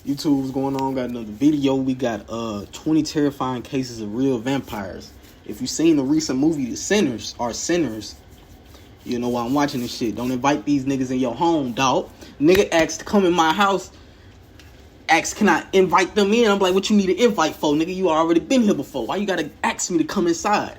YouTube, what's going on? Got another video. We got 20 terrifying cases of real vampires. If you seen the recent movie The Sinners, you know why I'm watching this shit. Don't invite these niggas in your home, dog. Nigga asked to come in my house. Asked, can I invite them in? I'm like, what you need an invite for, nigga? You already been here before. Why you gotta ask me to come inside?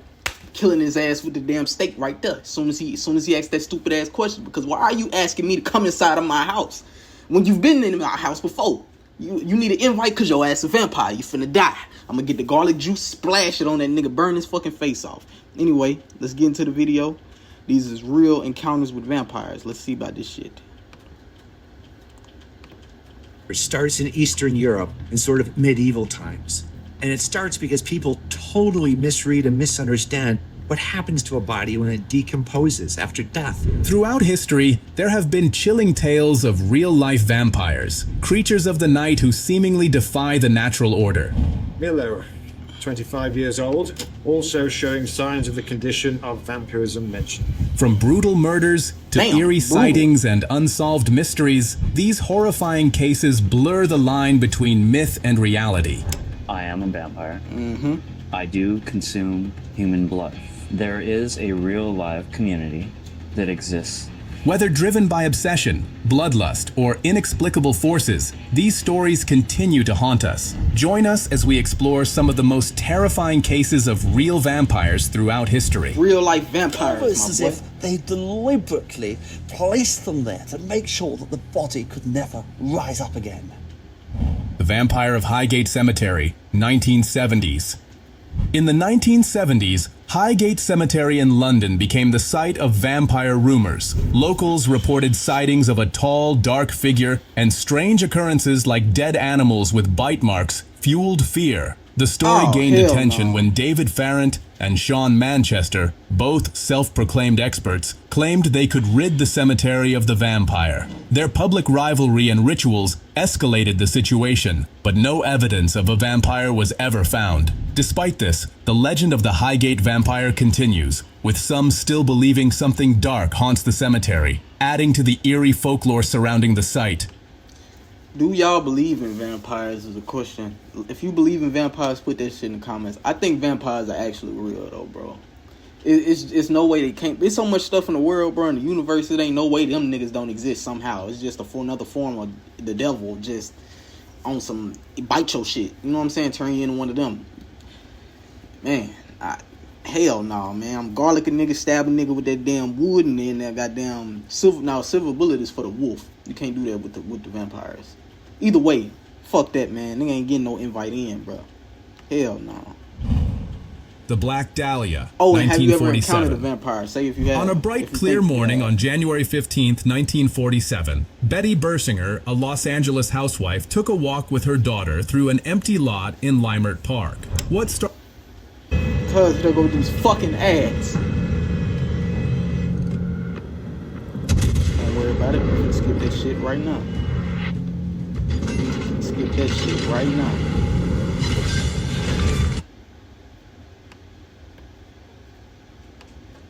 Killing his ass with the damn steak right there. As soon as he asked that stupid ass question. Because why are you asking me to come inside of my house when you've been in my house before? You need an invite because your ass a vampire. You finna die. I'm gonna get the garlic juice, splash it on that nigga, burn his fucking face off. Anyway, let's get into the video. These is real encounters with vampires. Let's see about this shit. It starts in Eastern Europe in sort of medieval times. And it starts because people totally misread and misunderstand what happens to a body when it decomposes after death. Throughout history, there have been chilling tales of real-life vampires, creatures of the night who seemingly defy the natural order. Milo, 25 years old, also showing signs of the condition of vampirism mentioned. From brutal murders to eerie sightings and unsolved mysteries, these horrifying cases blur the line between myth and reality. I am a vampire. I do consume human blood. There is a real live community that exists. Whether driven by obsession, bloodlust, or inexplicable forces, these stories continue to haunt us. Join us as we explore some of the most terrifying cases of real vampires throughout history. Real life vampires, Almost as my boy. if they deliberately placed them there to make sure that the body could never rise up again. The Vampire of Highgate Cemetery, 1970s. In the 1970s, Highgate Cemetery in London became the site of vampire rumors. Locals reported sightings of a tall, dark figure, and strange occurrences like dead animals with bite marks fueled fear. The story gained attention when David Farrant and Sean Manchester, both self-proclaimed experts, claimed they could rid the cemetery of the vampire. Their public rivalry and rituals escalated the situation, but no evidence of a vampire was ever found. Despite this, the legend of the Highgate vampire continues, with some still believing something dark haunts the cemetery, adding to the eerie folklore surrounding the site. Do y'all believe in vampires is a question. If you believe in vampires, put that shit in the comments. I think vampires are actually real though, bro. It's no way they can't. There's so much stuff in the world, bro, in the universe. It ain't no way them niggas don't exist somehow. It's just another form of the devil, just on some bite your shit. You know what I'm saying? Turn you into one of them. Man, hell no, man. I'm garlic a nigga, stab a nigga with that damn wood, and then that goddamn silver. Now silver bullet is for the wolf. You can't do that with the vampires. Either way, fuck that, man. Nigga ain't getting no invite in, bro. Hell no. The Black Dahlia, Oh, and have you ever 1947. encountered a vampire? Say if you have. On a bright, clear morning on January 15th, 1947, Betty Bersinger, a Los Angeles housewife, took a walk with her daughter through an empty lot in Leimert Park. What started... Cuz they'll go with these fucking ads. Don't worry about it. We can skip that shit right now. Skip that shit right now.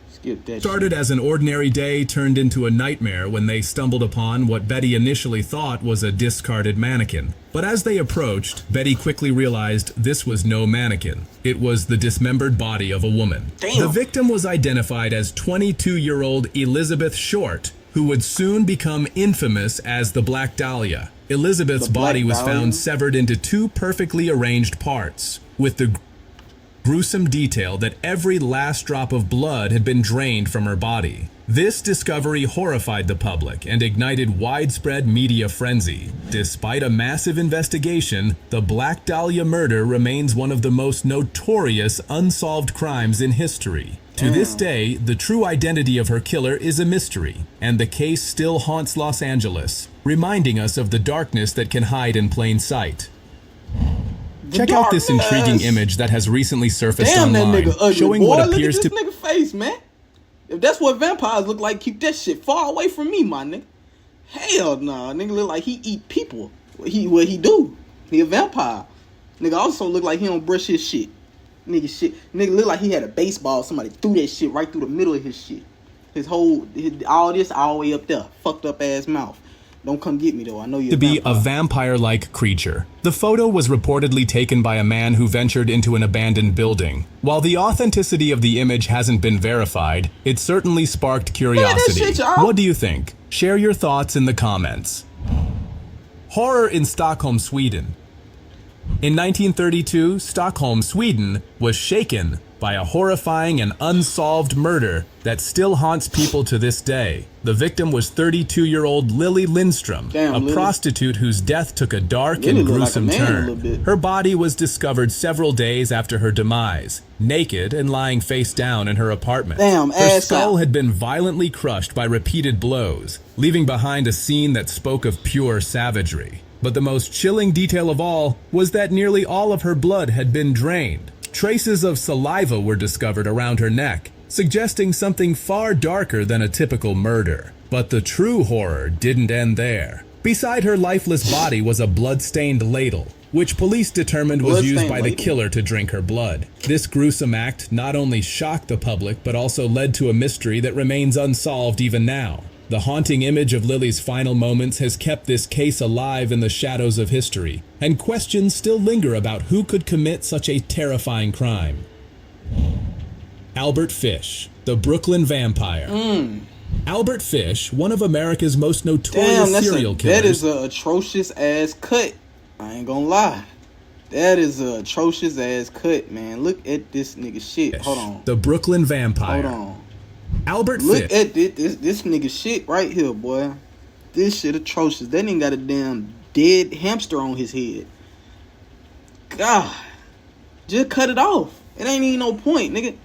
Skip that Started shit. as an ordinary day turned into a nightmare when they stumbled upon what Betty initially thought was a discarded mannequin. But as they approached, Betty quickly realized this was no mannequin. It was the dismembered body of a woman. Damn. The victim was identified as 22-year-old Elizabeth Short, who would soon become infamous as the Black Dahlia. Elizabeth's body was found severed into two perfectly arranged parts, with the gruesome detail that every last drop of blood had been drained from her body. This discovery horrified the public and ignited widespread media frenzy. Despite a massive investigation, the Black Dahlia murder remains one of the most notorious unsolved crimes in history. To this day, the true identity of her killer is a mystery, and the case still haunts Los Angeles, reminding us of the darkness that can hide in plain sight. Check out this intriguing image that has recently surfaced online, that nigga ugly, showing boy. what Look appears at to this nigga face, man. If that's what vampires look like, keep that shit far away from me, my nigga. Hell nah, nigga look like he eat people. What he do? He a vampire. Nigga also look like he don't brush his shit. Nigga look like he had a baseball. Somebody threw that shit right through the middle of his shit. All this all the way up there. Fucked up ass mouth. Don't come get me though. I know you're to be a vampire-like creature. The photo was reportedly taken by a man who ventured into an abandoned building. While the authenticity of the image hasn't been verified, it certainly sparked curiosity. shit, y'all. What do you think? Share your thoughts in the comments. Horror in Stockholm, Sweden. In 1932, Stockholm, Sweden was shaken by a horrifying and unsolved murder that still haunts people to this day. The victim was 32-year-old Lily Lindstrom, a Lily. prostitute whose death took a dark Lily and look like a gruesome man a turn. little bit. Her body was discovered several days after her demise, naked and lying face down in her apartment. Damn, her ass skull out. had been violently crushed by repeated blows, leaving behind a scene that spoke of pure savagery. But the most chilling detail of all was that nearly all of her blood had been drained. Traces of saliva were discovered around her neck, suggesting something far darker than a typical murder. But the true horror didn't end there. Beside her lifeless body was a blood-stained ladle, which police determined was used by the killer to drink her blood. This gruesome act not only shocked the public, but also led to a mystery that remains unsolved even now. The haunting image of Lily's final moments has kept this case alive in the shadows of history, and questions still linger about who could commit such a terrifying crime. Albert Fish, the Brooklyn Vampire. Albert Fish, one of America's most notorious serial killers. That is a atrocious ass cut. I ain't gonna lie. That is a atrocious ass cut, man. Look at this nigga shit. Hold on. The Brooklyn Vampire. Hold on. Albert Look Fish. at this nigga shit right here, boy. This shit atrocious. That nigga got a damn dead hamster on his head. God. Just cut it off. It ain't even no point, nigga.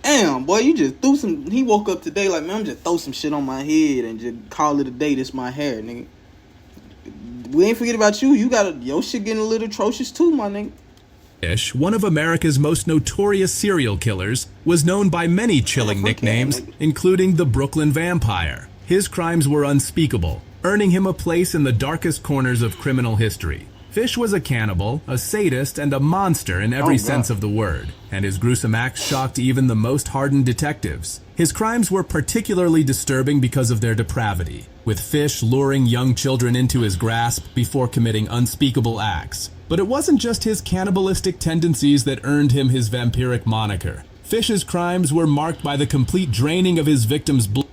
Damn, boy, you just threw some... He woke up today like, man, I'm just throw some shit on my head and just call it a day. This my hair, nigga. We ain't forget about you. You got your shit getting a little atrocious too, my nigga. Fish, one of America's most notorious serial killers, was known by many chilling nicknames, including the Brooklyn Vampire. His crimes were unspeakable, earning him a place in the darkest corners of criminal history. Fish was a cannibal, a sadist, and a monster in every sense of the word, and his gruesome acts shocked even the most hardened detectives. His crimes were particularly disturbing because of their depravity, with Fish luring young children into his grasp before committing unspeakable acts. But it wasn't just his cannibalistic tendencies that earned him his vampiric moniker. Fish's crimes were marked by the complete draining of his victims' blood.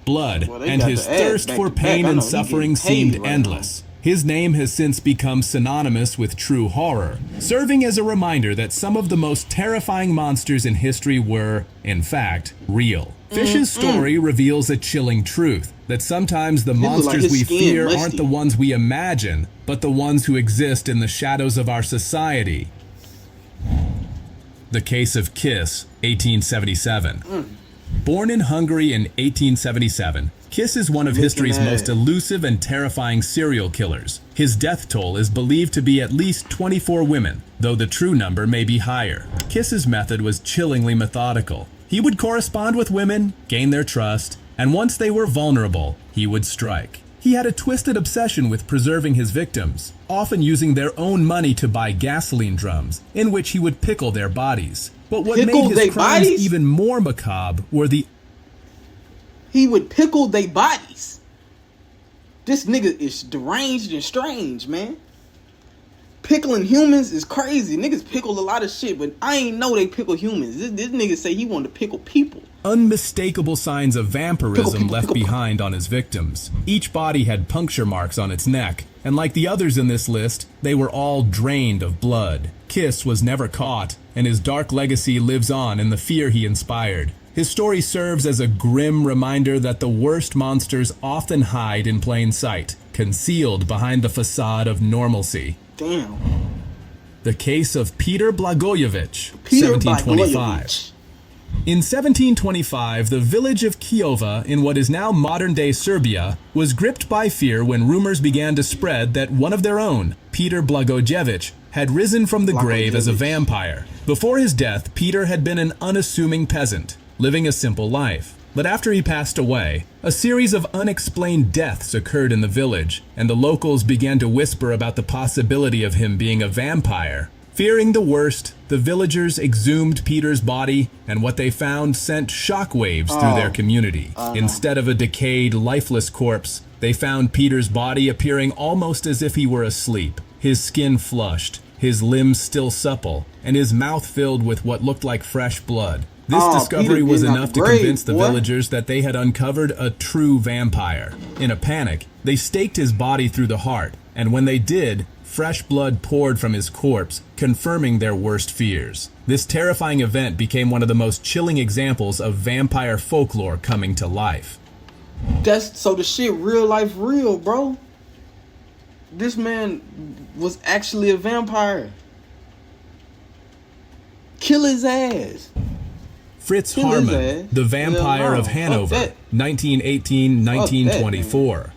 And his thirst for pain and suffering seemed endless. His name has since become synonymous with true horror, serving as a reminder that some of the most terrifying monsters in history were, in fact, real. Fish's story reveals a chilling truth, that sometimes the monsters we fear aren't the ones we imagine, but the ones who exist in the shadows of our society. The Case of Kiss, 1877. Born in Hungary in 1877, Kiss is one of history's most elusive and terrifying serial killers. His death toll is believed to be at least 24 women, though the true number may be higher. Kiss's method was chillingly methodical. He would correspond with women, gain their trust, and once they were vulnerable, he would strike. He had a twisted obsession with preserving his victims, often using their own money to buy gasoline drums, in which he would pickle their bodies. But what made his crimes even more macabre were the... He would pickle their bodies. This nigga is deranged and strange, man. Pickling humans is crazy. Niggas pickle a lot of shit, but I ain't know they pickle humans. This nigga say he wanted to pickle people. Unmistakable signs of vampirism left behind on his victims. Each body had puncture marks on its neck, and like the others in this list, they were all drained of blood. Kiss was never caught, and his dark legacy lives on in the fear he inspired. His story serves as a grim reminder that the worst monsters often hide in plain sight, concealed behind the facade of normalcy. Damn. The Case of Peter Blagojevich, 1725. In 1725, the village of Kiova, in what is now modern-day Serbia, was gripped by fear when rumors began to spread that one of their own, Peter Blagojevich, had risen from the grave as a vampire. Before his death, Peter had been an unassuming peasant, living a simple life. But after he passed away, a series of unexplained deaths occurred in the village, and the locals began to whisper about the possibility of him being a vampire. Fearing the worst, the villagers exhumed Peter's body, and what they found sent shockwaves through their community. Instead of a decayed, lifeless corpse, they found Peter's body appearing almost as if he were asleep, his skin flushed, his limbs still supple, and his mouth filled with what looked like fresh blood. This discovery Peter was getting out enough the to grave, convince the boy. villagers that they had uncovered a true vampire. In a panic, they staked his body through the heart, and when they did, fresh blood poured from his corpse, confirming their worst fears. This terrifying event became one of the most chilling examples of vampire folklore coming to life. That's so the shit real life real, bro. This man was actually a vampire. Kill his ass. Fritz Kill his Harman, ass. the Vampire Yeah, of no, Hanover, fuck that. 1918-1924.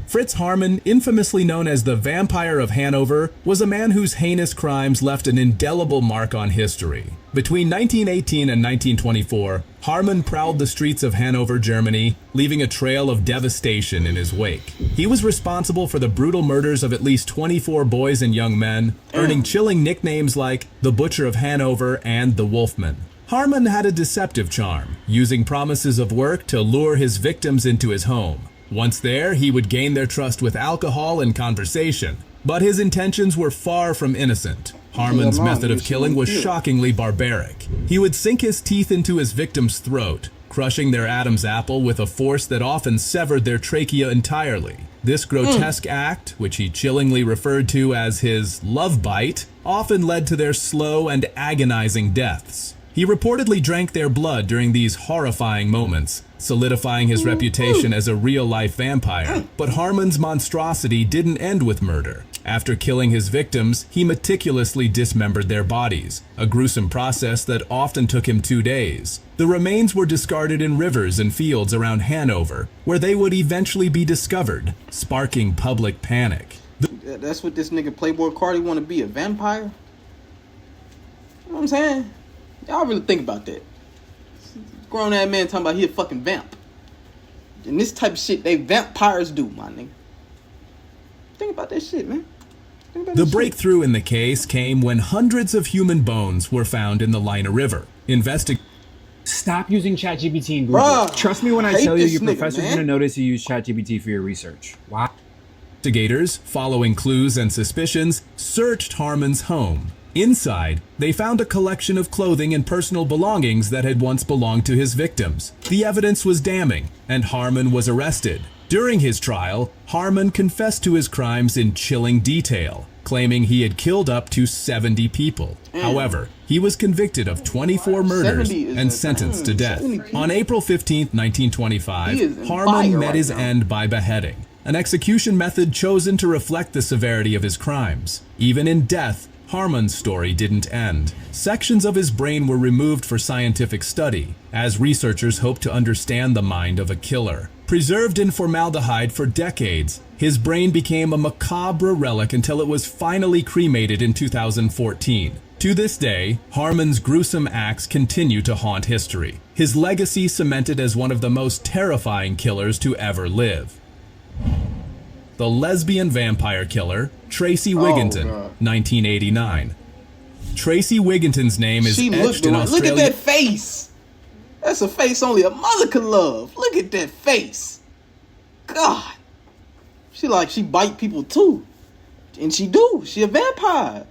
Fritz Harman, infamously known as the Vampire of Hanover, was a man whose heinous crimes left an indelible mark on history. Between 1918 and 1924, Harman prowled the streets of Hanover, Germany, leaving a trail of devastation in his wake. He was responsible for the brutal murders of at least 24 boys and young men, earning chilling nicknames like the Butcher of Hanover and the Wolfman. Harman had a deceptive charm, using promises of work to lure his victims into his home. Once there, he would gain their trust with alcohol and conversation. But his intentions were far from innocent. Harman's method of killing was shockingly barbaric. He would sink his teeth into his victim's throat, crushing their Adam's apple with a force that often severed their trachea entirely. This grotesque act, which he chillingly referred to as his love bite, often led to their slow and agonizing deaths. He reportedly drank their blood during these horrifying moments, solidifying his reputation as a real-life vampire. But Harman's monstrosity didn't end with murder. After killing his victims, he meticulously dismembered their bodies, a gruesome process that often took him 2 days. The remains were discarded in rivers and fields around Hanover, where they would eventually be discovered, sparking public panic. That's what this nigga Playboy Cardi want to be, a vampire? You know what I'm saying? Y'all really think about that. Grown ass man talking about he a fucking vamp. And this type of shit they vampires do, my nigga. Think about that shit, man. Think about The that shit. breakthrough in the case came when hundreds of human bones were found in the Lina River. Stop using ChatGPT and Google. Bruh, Trust me when I hate tell you this your nigga, professor's man. going to notice you use ChatGPT for your research. Wow. Investigators, following clues and suspicions, searched Harman's home. Inside, they found a collection of clothing and personal belongings that had once belonged to his victims. The evidence was damning, and Harman was arrested. During his trial, Harman confessed to his crimes in chilling detail, claiming he had killed up to 70 people. However, he was convicted of 24 murders 70 is and a- sentenced to death. 70 people. On April 15, He is 1925, in Harman fire met right his now. end by beheading, an execution method chosen to reflect the severity of his crimes. Even in death, Harman's story didn't end. Sections of his brain were removed for scientific study, as researchers hoped to understand the mind of a killer. Preserved in formaldehyde for decades, his brain became a macabre relic until it was finally cremated in 2014. To this day, Harman's gruesome acts continue to haunt history, his legacy cemented as one of the most terrifying killers to ever live. The lesbian vampire killer, Tracy Wigginton, God. 1989. Tracy Wigginton's name is She looked etched in the Look Australia. at that face. That's a face only a mother could love. Look at that face. God. She bite people too. And she do. She a vampire.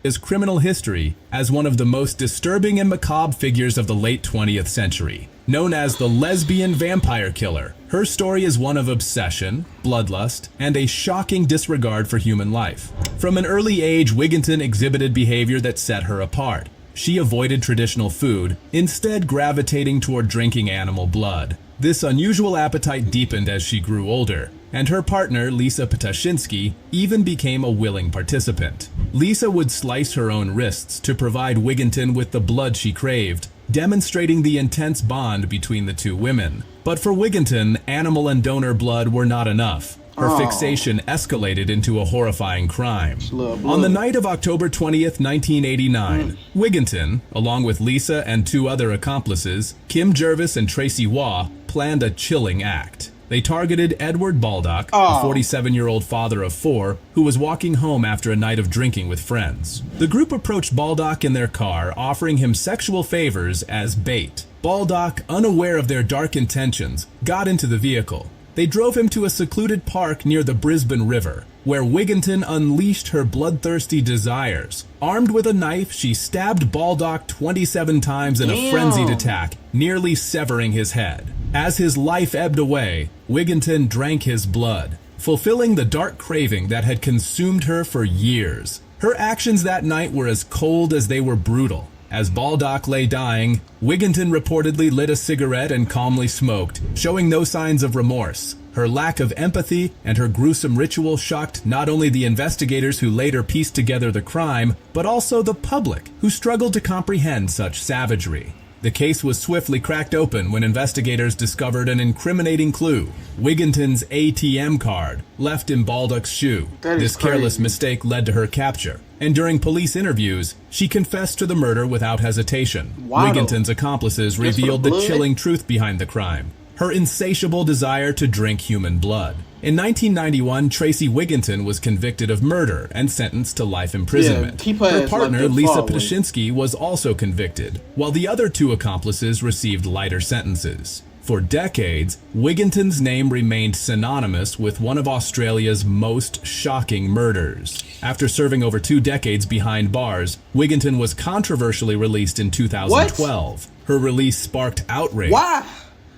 Is criminal history as one of the most disturbing and macabre figures of the late 20th century. Known as the lesbian vampire killer, her story is one of obsession, bloodlust, and a shocking disregard for human life. From an early age, Wigginton exhibited behavior that set her apart. She avoided traditional food, instead gravitating toward drinking animal blood. This unusual appetite deepened as she grew older, and her partner, Lisa Ptashinsky, even became a willing participant. Lisa would slice her own wrists to provide Wigginton with the blood she craved, demonstrating the intense bond between the two women. But for Wigginton, animal and donor blood were not enough. Her Oh. fixation escalated into a horrifying crime. Love On the blood. night of October 20th, 1989, Wigginton, along with Lisa and two other accomplices, Kim Jervis and Tracy Waugh, planned a chilling act. They targeted Edward Baldock, a 47-year-old father of four, who was walking home after a night of drinking with friends. The group approached Baldock in their car, offering him sexual favors as bait. Baldock, unaware of their dark intentions, got into the vehicle. They drove him to a secluded park near the Brisbane River, where Wigginton unleashed her bloodthirsty desires. Armed with a knife, she stabbed Baldock 27 times in a frenzied attack, nearly severing his head. As his life ebbed away, Wigginton drank his blood, fulfilling the dark craving that had consumed her for years. Her actions that night were as cold as they were brutal. As Baldock lay dying, Wigginton reportedly lit a cigarette and calmly smoked, showing no signs of remorse. Her lack of empathy and her gruesome ritual shocked not only the investigators who later pieced together the crime, but also the public, who struggled to comprehend such savagery. The case was swiftly cracked open when investigators discovered an incriminating clue: Wigginton's ATM card left in Baldock's shoe. That is This careless crazy. mistake led to her capture, and during police interviews, she confessed to the murder without hesitation. Wow. Wigginton's accomplices Just for revealed the the blood? chilling truth behind the crime: her insatiable desire to drink human blood. In 1991, Tracy Wigginton was convicted of murder and sentenced to life imprisonment. keep her ass locked partner, up Lisa far away. Ptashinsky, was also convicted, while the other two accomplices received lighter sentences. For decades, Wigginton's name remained synonymous with one of Australia's most shocking murders. After serving over 2 decades behind bars, Wigginton was controversially released in 2012. Her release sparked outrage. Why?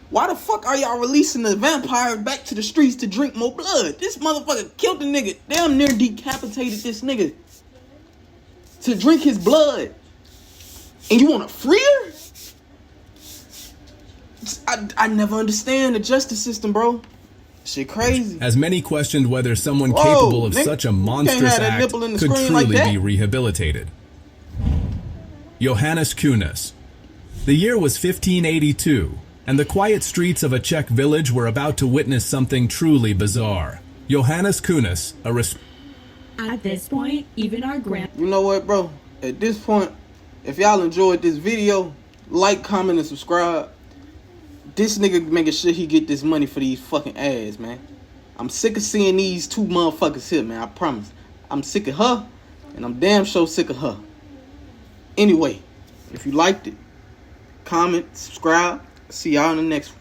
Why the fuck are y'all releasing the vampire back to the streets to drink more blood? This motherfucker killed the nigga. Damn near decapitated this nigga to drink his blood. And you want to free her? I never understand the justice system, bro. Shit crazy. As many questioned whether someone Whoa, capable of nigga, such a you can't monstrous have that act nipple in the could screen truly like that. be rehabilitated. Johannes Kunis. The year was 1582, and the quiet streets of a Czech village were about to witness something truly bizarre. Johannes Kunis, At this point, even our You know what, bro? At this point, if y'all enjoyed this video, like, comment, and subscribe. This nigga making sure he get this money for these fucking ads, man. I'm sick of seeing these two motherfuckers here, man. I promise. I'm sick of her, and I'm damn sure sick of her. Anyway, if you liked it, comment, subscribe. See y'all in the next one.